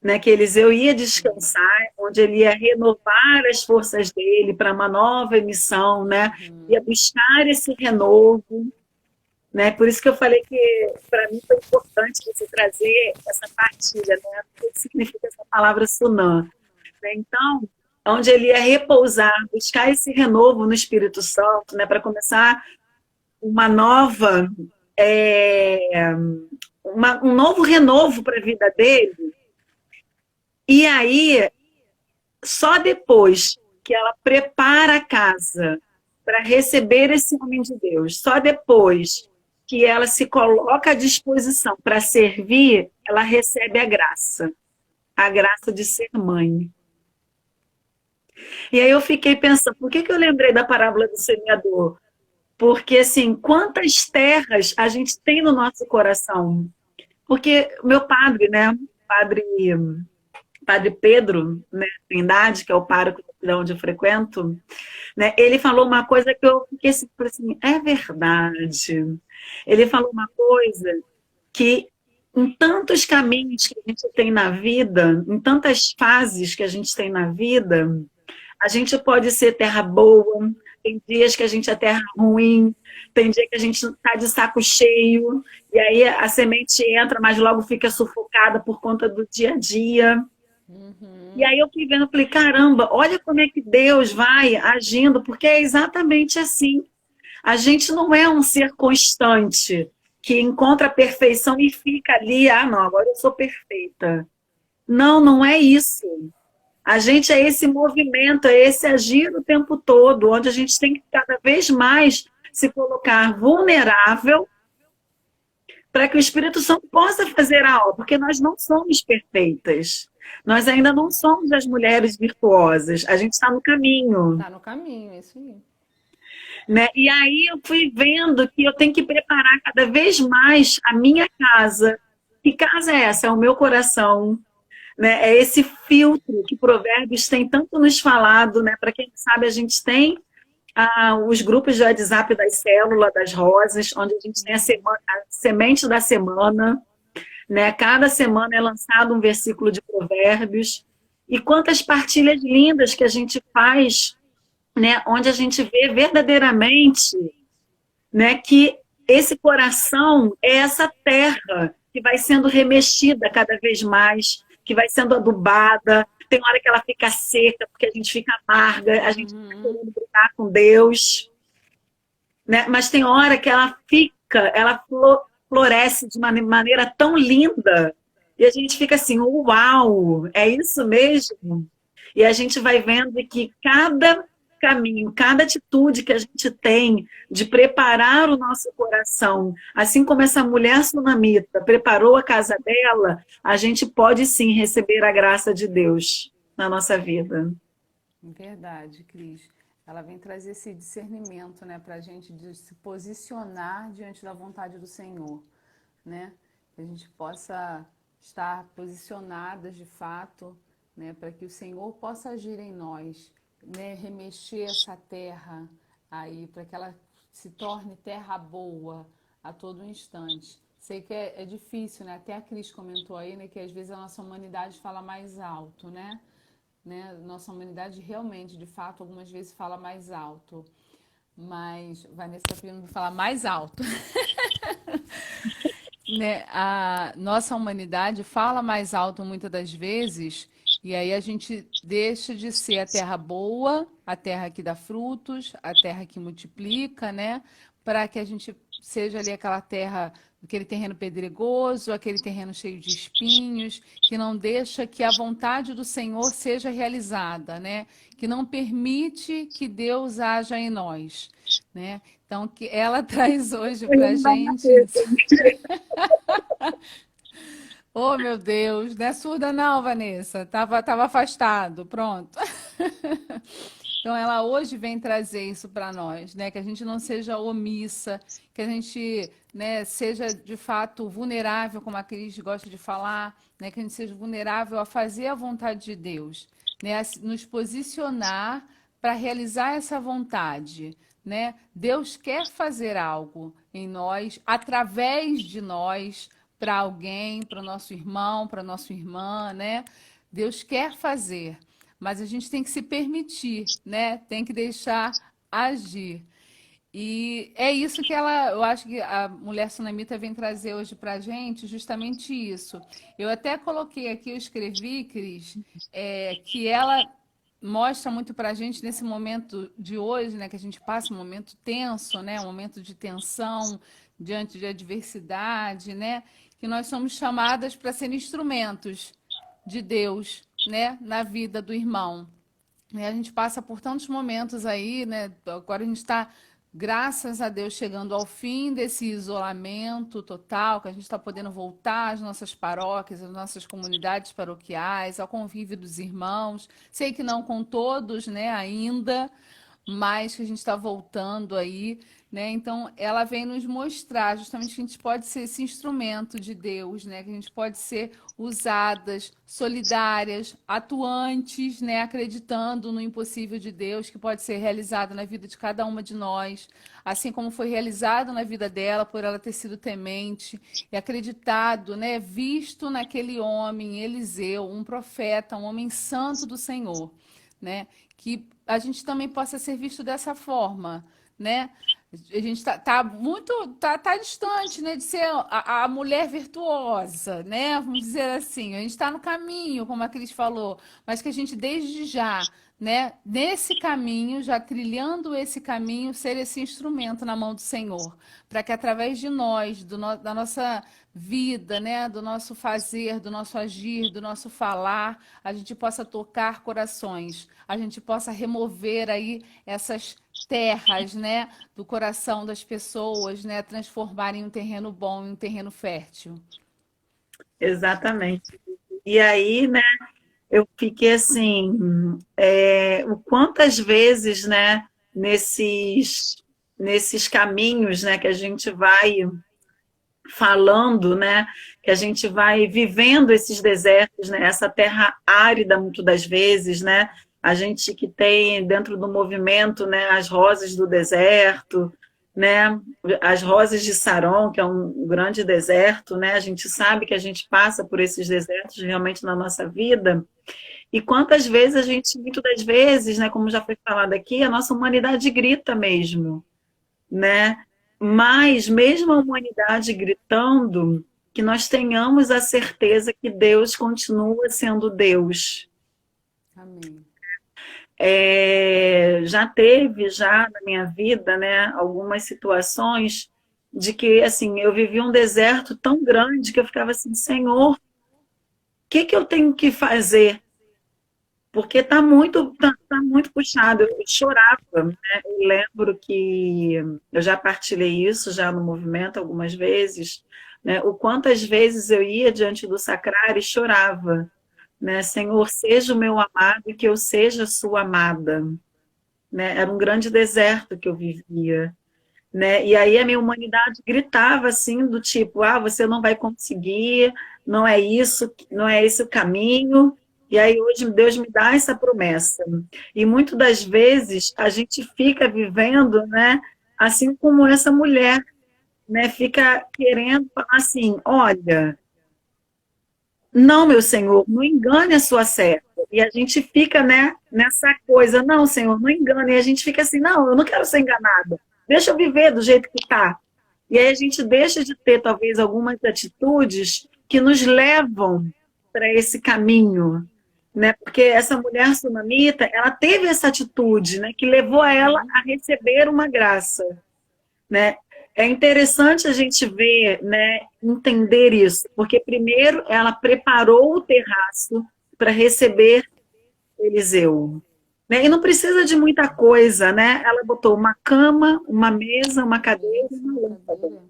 né, que Eliseu ia descansar, onde ele ia renovar as forças dele para uma nova missão, né? Ia buscar esse renovo, né? Por isso que eu falei que para mim foi importante você trazer essa partilha, né? O que significa essa palavra sunam, né? Então, onde ele ia repousar, buscar esse renovo no Espírito Santo, né? Para começar uma nova, um novo renovo para a vida dele. E aí, só depois que ela prepara a casa para receber esse homem de Deus, só depois que ela se coloca à disposição para servir, ela recebe a graça de ser mãe. E aí eu fiquei pensando, por que que eu lembrei da parábola do semeador? Porque, assim, quantas terras a gente tem no nosso coração? Porque o meu padre, né, Padre Pedro, né, Trindade, que é o pároco de onde eu frequento, né, ele falou uma coisa que eu fiquei assim, é verdade. Ele falou uma coisa que em tantos caminhos que a gente tem na vida, em tantas fases que a gente tem na vida, a gente pode ser terra boa, tem dias que a gente é terra ruim, tem dia que a gente está de saco cheio, e aí a semente entra, mas logo fica sufocada por conta do dia a dia. E aí eu fui vendo, falei, caramba, olha como é que Deus vai agindo, porque é exatamente assim. A gente não é um ser constante, que encontra a perfeição e fica ali, ah, não, agora eu sou perfeita. Não, não é isso. A gente é esse movimento, é esse agir o tempo todo, onde a gente tem que cada vez mais se colocar vulnerável para que o Espírito Santo possa fazer a obra, porque nós não somos perfeitas. Nós ainda não somos as mulheres virtuosas, a gente está no caminho. Tá no caminho, é isso aí. Né? E aí eu fui vendo que eu tenho que preparar cada vez mais a minha casa. Que casa é essa? É o meu coração. Né? É esse filtro que Provérbios tem tanto nos falado. Né? Para quem não sabe, a gente tem os grupos de WhatsApp das células, das rosas, onde a gente tem a semente da semana. Né? Cada semana é lançado um versículo de Provérbios. E quantas partilhas lindas que a gente faz, né? Onde a gente vê verdadeiramente, né, que esse coração é essa terra que vai sendo remexida cada vez mais, que vai sendo adubada. Tem hora que ela fica seca, porque a gente fica amarga, a gente fica querendo brigar com Deus. Né? Mas tem hora que ela floresce de uma maneira tão linda, e a gente fica assim, uau, é isso mesmo? E a gente vai vendo que cada caminho, cada atitude que a gente tem de preparar o nosso coração, assim como essa mulher sunamita preparou a casa dela, a gente pode sim receber a graça de Deus na nossa vida. Verdade, Cris. Ela vem trazer esse discernimento, né, para a gente de se posicionar diante da vontade do Senhor, né? Que a gente possa estar posicionadas de fato, né, para que o Senhor possa agir em nós, né, remexer essa terra aí, para que ela se torne terra boa a todo instante. Sei que é difícil, né? Até a Cris comentou aí, né, que às vezes a nossa humanidade fala mais alto, né? Nossa humanidade realmente, de fato, algumas vezes fala mais alto. Mas Vanessa está pedindo para falar mais alto. né, a nossa humanidade fala mais alto muitas das vezes, e aí a gente deixa de ser a terra boa, a terra que dá frutos, a terra que multiplica, né? Para que a gente seja ali aquela terra, aquele terreno pedregoso, aquele terreno cheio de espinhos, que não deixa que a vontade do Senhor seja realizada, né? Que não permite que Deus haja em nós, né? Então, que ela traz hoje para a gente isso. Oh, meu Deus, não é surda não, Vanessa. Tava afastado, pronto. Então, ela hoje vem trazer isso para nós, né? Que a gente não seja omissa, que a gente, né, seja de fato vulnerável, como a Cris gosta de falar, né? Que a gente seja vulnerável a fazer a vontade de Deus, né? A nos posicionar para realizar essa vontade, né? Deus quer fazer algo em nós, através de nós, para alguém, para o nosso irmão, para nossa irmã, né? Deus quer fazer, mas a gente tem que se permitir, né? Tem que deixar agir. E é isso que eu acho que a mulher sunamita vem trazer hoje para a gente, justamente isso. Eu até coloquei aqui, eu escrevi, Cris, que ela mostra muito para a gente nesse momento de hoje, né, que a gente passa um momento tenso, né, um momento de tensão diante de adversidade, né, que nós somos chamadas para ser instrumentos de Deus, né, na vida do irmão. A gente passa por tantos momentos aí, né? Agora a gente está, graças a Deus, chegando ao fim desse isolamento total, que a gente está podendo voltar às nossas paróquias, às nossas comunidades paroquiais, ao convívio dos irmãos. Sei que não com todos, né, ainda, mas que a gente está voltando aí, né? Então, ela vem nos mostrar justamente que a gente pode ser esse instrumento de Deus, né? Que a gente pode ser usadas, solidárias, atuantes, né? Acreditando no impossível de Deus que pode ser realizado na vida de cada uma de nós, assim como foi realizado na vida dela por ela ter sido temente e acreditado, né? Visto naquele homem, Eliseu, um profeta, um homem santo do Senhor, né? Que a gente também possa ser visto dessa forma, né? A gente tá distante, né, de ser a mulher virtuosa, né? Vamos dizer assim. A gente está no caminho, como a Cris falou, mas que a gente desde já, né, nesse caminho, já trilhando esse caminho, ser esse instrumento na mão do Senhor, para que através de nós, da nossa vida, né, do nosso fazer, do nosso agir, do nosso falar, a gente possa tocar corações, a gente possa remover aí essas terras, né, do coração das pessoas, né, transformar em um terreno bom, em um terreno fértil. Exatamente. E aí, né, eu fiquei assim, o quantas vezes, né, nesses caminhos, né, que a gente vai falando, né, que a gente vai vivendo esses desertos, né, essa terra árida, muitas das vezes, né, a gente que tem dentro do movimento, né, as rosas do deserto, né, as rosas de Saron, que é um grande deserto, né, a gente sabe que a gente passa por esses desertos realmente na nossa vida, e quantas vezes a gente, muitas das vezes, né, como já foi falado aqui, a nossa humanidade grita mesmo, né, mas mesmo a humanidade gritando, que nós tenhamos a certeza que Deus continua sendo Deus. Amém. Já na minha vida, né, algumas situações de que, assim, eu vivi um deserto tão grande que eu ficava assim, Senhor, o que eu tenho que fazer? Porque tá muito puxado. Eu chorava, né? Eu lembro que eu já partilhei isso já no movimento algumas vezes, né? O quantas vezes eu ia diante do sacrário e chorava, né? Senhor, seja o meu amado e que eu seja a sua amada, né? Era um grande deserto que eu vivia, né? E aí a minha humanidade gritava assim do tipo, você não vai conseguir, não é isso, não é esse o caminho. E aí hoje Deus me dá essa promessa. E muitas das vezes a gente fica vivendo, né, assim como essa mulher, né, fica querendo falar assim, olha, não, meu Senhor, não engane a sua serva. E a gente fica, né, nessa coisa, não, Senhor, não engane. E a gente fica assim, não, eu não quero ser enganada. Deixa eu viver do jeito que está. E aí a gente deixa de ter, talvez, algumas atitudes que nos levam para esse caminho, né? Porque essa mulher sunamita, ela teve essa atitude, né? Que levou ela Uhum. a receber uma graça, né? É interessante a gente ver, né, entender isso, porque primeiro ela preparou o terraço para receber Eliseu, né? E não precisa de muita coisa, né? Ela botou uma cama, uma mesa, uma cadeira e Isso, uma uma lâmpada. cadeira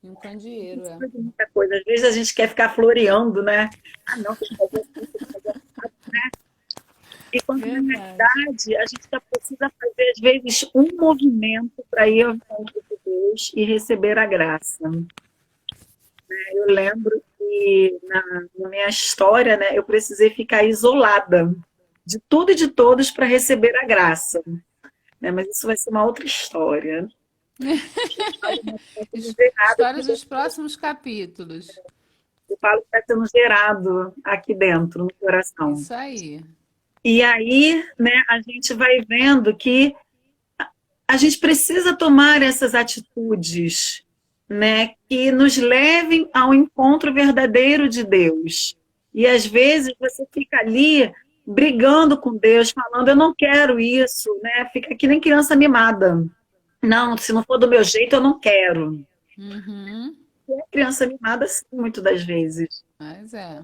e um candeeiro, Não é. precisa de muita coisa. Às vezes a gente quer ficar floreando, né? Ah, não, tem que fazer assim, tem que fazer assim. E quando na Verdade. verdade a gente só precisa fazer, às vezes, um movimento para ir ao encontro de Deus e receber a graça. Eu lembro que na minha história, né, eu precisei ficar isolada de tudo e de todos para receber a graça, né? Mas isso vai ser uma outra história. Está sendo gerado História aqui dos dentro. próximos capítulos. Eu falo que está sendo gerado aqui dentro, no coração. Isso aí. E aí, né, a gente vai vendo que a gente precisa tomar essas atitudes, né, que nos levem ao encontro verdadeiro de Deus. E às vezes você fica ali brigando com Deus, falando, eu não quero isso, né? Fica que nem criança mimada. Não, se não for do meu jeito, eu não quero. Uhum. E é criança mimada, assim, muitas das vezes. Mas é.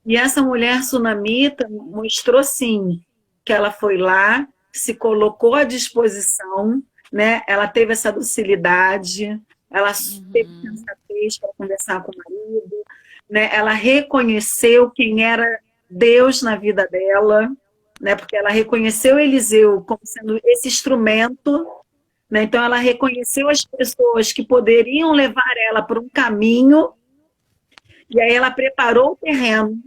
E essa mulher sunamita mostrou, sim, que ela foi lá, se colocou à disposição, né? Ela teve essa docilidade, ela teve Uhum. sensatez para conversar com o marido, né? Ela reconheceu quem era Deus na vida dela, né? Porque ela reconheceu Eliseu como sendo esse instrumento, né? Então ela reconheceu as pessoas que poderiam levar ela por um caminho, e aí ela preparou o terreno,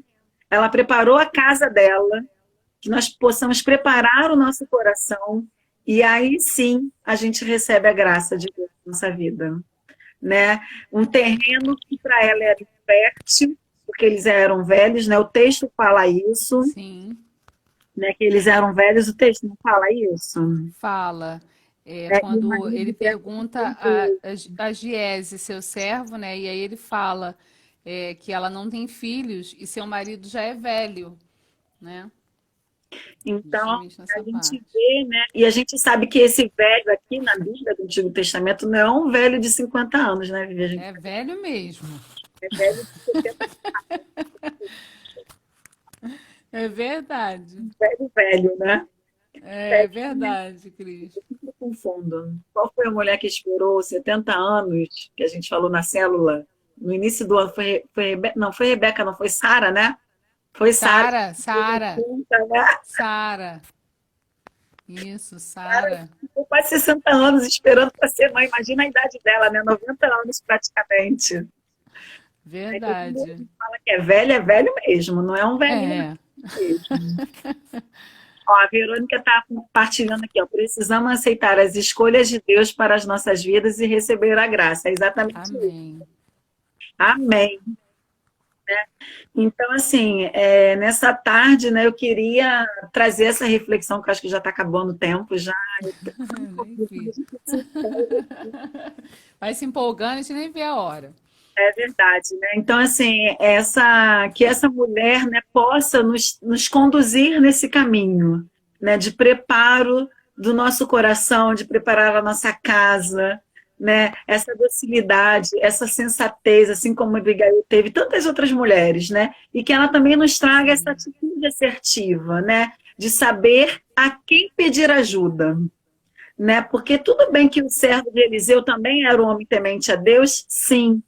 ela preparou a casa dela, que nós possamos preparar o nosso coração e aí sim a gente recebe a graça de Deus na nossa vida, né? Um terreno que para ela era fértil, porque eles eram velhos, né? O texto fala isso, Sim. né? Que eles eram velhos, o texto não fala isso, Fala. É, né? E o quando ele marido dela pergunta muito. a Giese, seu servo, né? E aí ele fala que ela não tem filhos e seu marido já é velho, né? Então Justamente a nessa gente parte. vê, né? E a gente sabe que esse velho aqui na Bíblia do Antigo Testamento não é um velho de 50 anos, né, Vivi? A gente É velho mesmo. é velho de 70, É verdade. velho, velho, né? É verdade, Cris. Eu confundo. Qual foi a mulher que esperou 70 anos, que a gente falou na célula? No início do ano, não, foi Rebeca, não, foi Sara, né? Foi Sara, Sara, Sara, 80, né? Sara. Isso, Sara. Ficou quase 60 anos esperando para ser mãe. Imagina a idade dela, né? 90 anos praticamente. Aí todo mundo Verdade. fala que é velho mesmo, não é um velhinho É, mesmo. Ó, a Verônica está compartilhando aqui, ó. Precisamos aceitar as escolhas de Deus para as nossas vidas e receber a graça. É exatamente isso. amém. Amém. Então, assim, nessa tarde, né, eu queria trazer essa reflexão, que eu acho que já está acabando o tempo já. Nem vi. Vai se empolgando, a gente nem vê a hora. É verdade, né? Então, assim, que essa mulher, né, possa nos conduzir nesse caminho, né, de preparo do nosso coração, de preparar a nossa casa, né? Essa docilidade, essa sensatez, assim como a Abigail teve, tantas outras mulheres, né? E que ela também nos traga essa Sim, atitude assertiva, né? De saber a quem pedir ajuda, né? Porque tudo bem que o servo de Eliseu também era um homem temente a Deus, sim,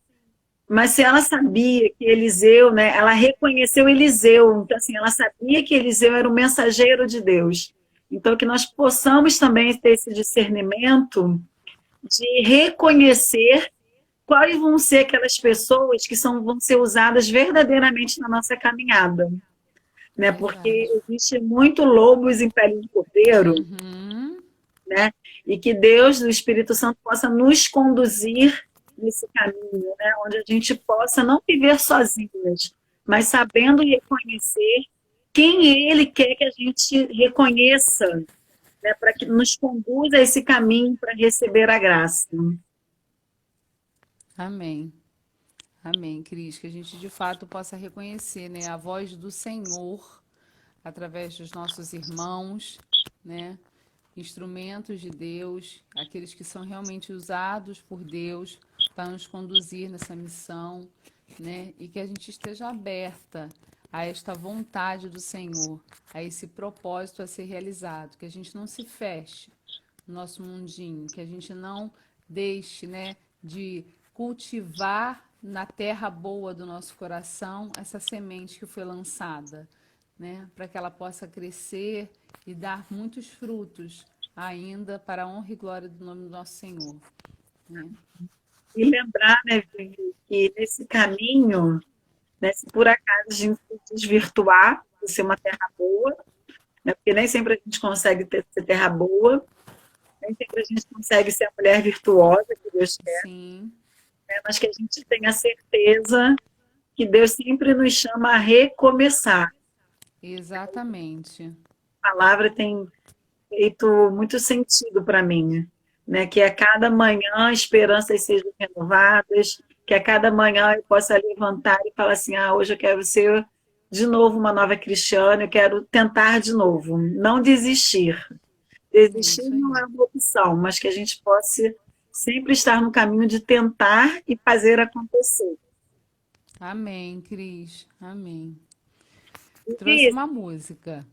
mas se ela sabia que Eliseu, né, ela reconheceu Eliseu, então assim, ela sabia que Eliseu era o mensageiro de Deus. Então que nós possamos também ter esse discernimento de reconhecer quais vão ser aquelas pessoas que vão ser usadas verdadeiramente na nossa caminhada, né? Porque verdade. existe muito lobos em pele de cordeiro, Uhum. né? E que Deus, o Espírito Santo, possa nos conduzir nesse caminho, né? Onde a gente possa não viver sozinhas, mas sabendo reconhecer quem Ele quer que a gente reconheça, né? Para que nos conduza a esse caminho para receber a graça. Amém. Amém, Cris. Que a gente de fato possa reconhecer, né, a voz do Senhor através dos nossos irmãos, né? Instrumentos de Deus, aqueles que são realmente usados por Deus para nos conduzir nessa missão, né? E que a gente esteja aberta a esta vontade do Senhor, a esse propósito a ser realizado, que a gente não se feche no nosso mundinho, que a gente não deixe, né, de cultivar na terra boa do nosso coração essa semente que foi lançada, né, para que ela possa crescer e dar muitos frutos ainda para a honra e glória do nome do nosso Senhor, né? E lembrar, né, Vivi, que nesse caminho, né, se por acaso a gente se desvirtuar de ser uma terra boa, né, porque nem sempre a gente consegue ser terra boa, nem sempre a gente consegue ser a mulher virtuosa que Deus quer, Sim, né, mas que a gente tenha certeza que Deus sempre nos chama a recomeçar. exatamente. A palavra tem feito muito sentido para mim, né? Que a cada manhã esperanças sejam renovadas, que a cada manhã eu possa levantar e falar assim, hoje eu quero ser de novo uma nova cristiana, eu quero tentar de novo, não desistir. É Desistir isso não aí. é uma opção, mas que a gente possa sempre estar no caminho de tentar e fazer acontecer. Amém, Cris. Amém. Trouxe E uma música.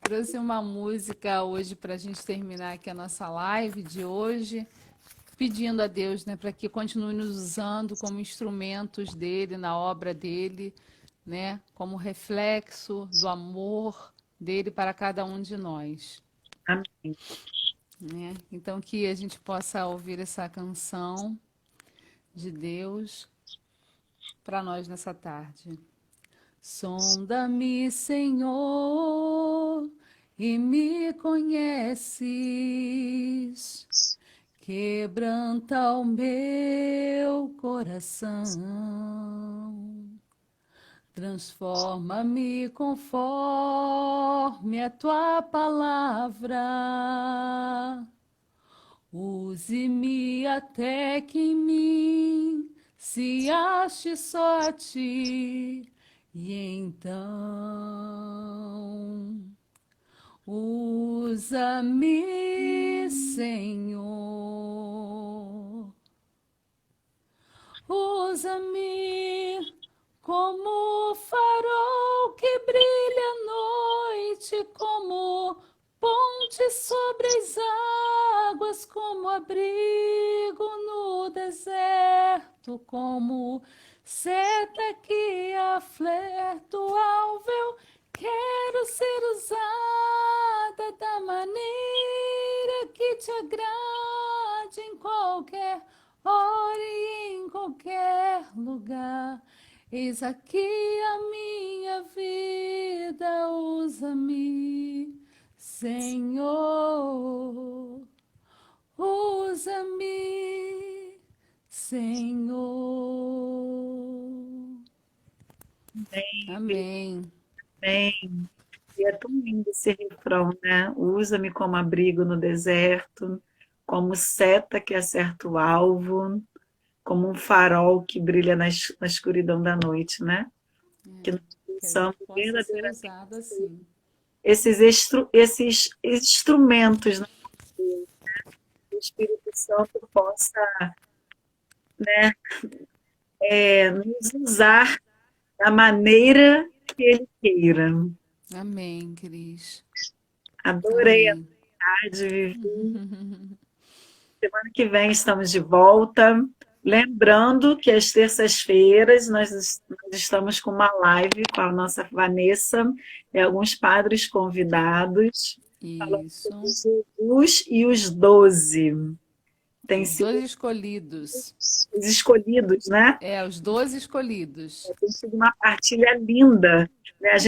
Trouxe uma música hoje para a gente terminar aqui a nossa live de hoje, pedindo a Deus, né, para que continue nos usando como instrumentos dele, na obra dele, né, como reflexo do amor dele para cada um de nós, amém. né? Então que a gente possa ouvir essa canção de Deus para nós nessa tarde. Sonda-me, Senhor, e me conheces. Quebranta o meu coração. Transforma-me conforme a tua palavra. Use-me até que em mim se ache só a ti. E então, usa-me, Senhor. Usa-me como farol que brilha à noite, como ponte sobre as águas, como abrigo no deserto, como seta que afleta o alvo. Eu quero ser usada da maneira que te agrade em qualquer hora e em qualquer lugar. Eis aqui a minha vida, usa-me, Senhor. Usa-me, Senhor. Amém. Bem, e é tão lindo esse refrão, né? Usa-me como abrigo no deserto, como seta que acerta o alvo, como um farol que brilha na escuridão da noite, né? Que nós Que a gente possamos possa ser verdadeiramente usado assim. esses instrumentos, né? Que o Espírito Santo possa, né, nos usar da maneira que Ele queira. Amém, Cris. Adorei a Amém. tarde, Vivi. Semana que vem estamos de volta. Lembrando que às terças-feiras nós estamos com uma live com a nossa Vanessa e alguns padres convidados, falando sobre Isso. Jesus e os 12. Tem Os sido 12 escolhidos. os escolhidos, né? Os 12 escolhidos. Tem sido uma partilha linda, né? A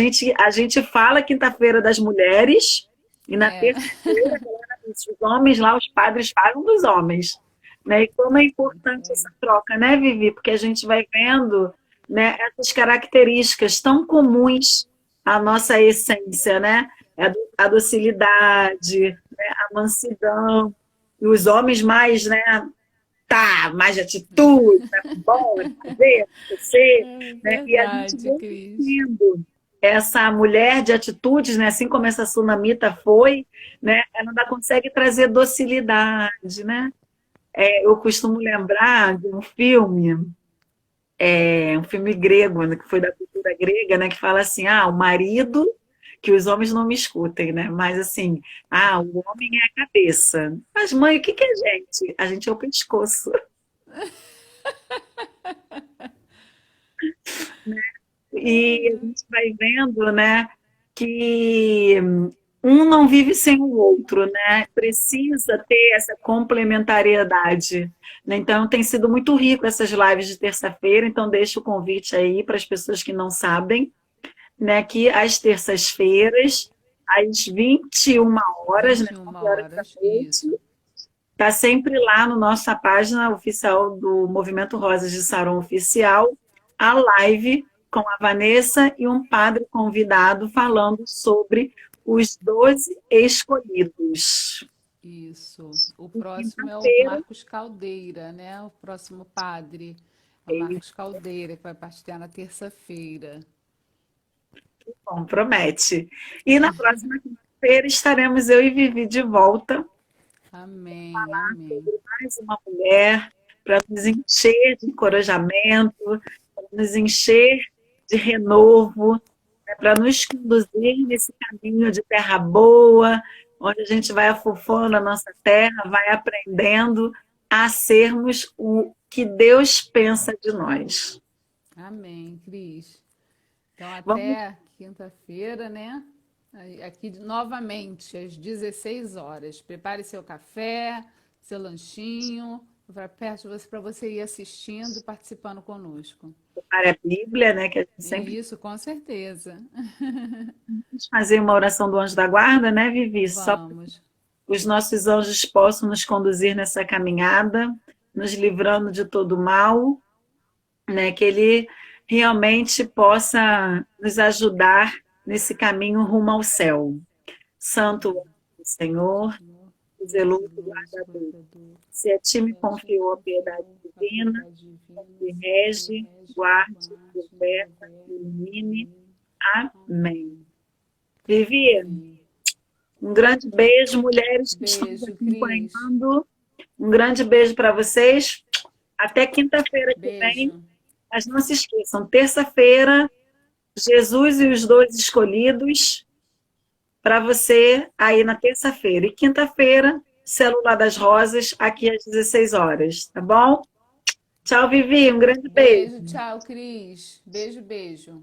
gente fala quinta-feira das mulheres e na É, terça-feira os homens lá, os padres falam dos homens, né? E como é importante essa troca, né, Vivi? Porque a gente vai vendo, né, essas características tão comuns à nossa essência, né? A docilidade, né, a mansidão, e os homens mais, né, executar, mais de atitude, né? Bom, fazer, acontecer, É né? E a gente verdade, vem Cris. vendo essa mulher de atitudes, né? Assim como essa sunamita foi, né? Ela ainda consegue trazer docilidade, né? Eu costumo lembrar de um filme grego, né, que foi da cultura grega, né? Que fala assim, o marido, que os homens não me escutem, né? Mas assim, o homem é a cabeça. Mas, mãe, o que que é a gente? A gente é o pescoço. E a gente vai vendo, né, que um não vive sem o outro, né? Precisa ter essa complementariedade, né? Então tem sido muito rico essas lives de terça-feira, então deixo o convite aí para as pessoas que não sabem, né, que às terças-feiras, às 21 horas, né, 21 9 horas da horas, isso. noite, está sempre lá na nossa página oficial do Movimento Rosas de Saron Oficial, a live com a Vanessa e um padre convidado falando sobre os 12 escolhidos. Isso. O E próximo é o quinta-feira, Marcos Caldeira, né? O próximo padre é o Marcos Caldeira, que vai partilhar na terça-feira. bom, promete. E na próxima quinta-feira estaremos eu e Vivi de volta, Amém, amém. mais uma mulher, para nos encher de encorajamento, para nos encher de renovo, né, para nos conduzir nesse caminho de terra boa, onde a gente vai afufando a nossa terra, vai aprendendo a sermos o que Deus pensa de nós. Amém, Cris. Então, Vamos, até quinta-feira, né? Aqui novamente, às 16 horas. Prepare seu café, seu lanchinho, para perto de você, para você ir assistindo e participando conosco. para a Bíblia, né, que a gente sempre Isso, com certeza. quis fazer uma oração do anjo da guarda, né, Vivi? Só para Vamos. que os nossos anjos possam nos conduzir nessa caminhada, nos livrando de todo mal, né, que ele realmente possa nos ajudar nesse caminho rumo ao céu. Santo é o Senhor, Senhor, Deus zeloso zeloso, guardador. guardador, Se a ti me se a ti me confiou a piedade confiou a divina, piedade divina, me me rege, rege, me guarde, guarde, me liberta, me liberta, me ilumine. ilumine. Amém. Amém. Vivi, Amém. um grande beijo, mulheres que estão nos Beijo, Cris. acompanhando. Um grande beijo para vocês. Até quinta-feira que vem. Beijo. Mas não se esqueçam, terça-feira, Jesus e os 12 escolhidos, para você aí na terça-feira. E quinta-feira, Célula das Rosas, aqui às 16 horas, tá bom? Tchau, Vivi, um grande beijo. Beijo, tchau, Cris. Beijo, beijo.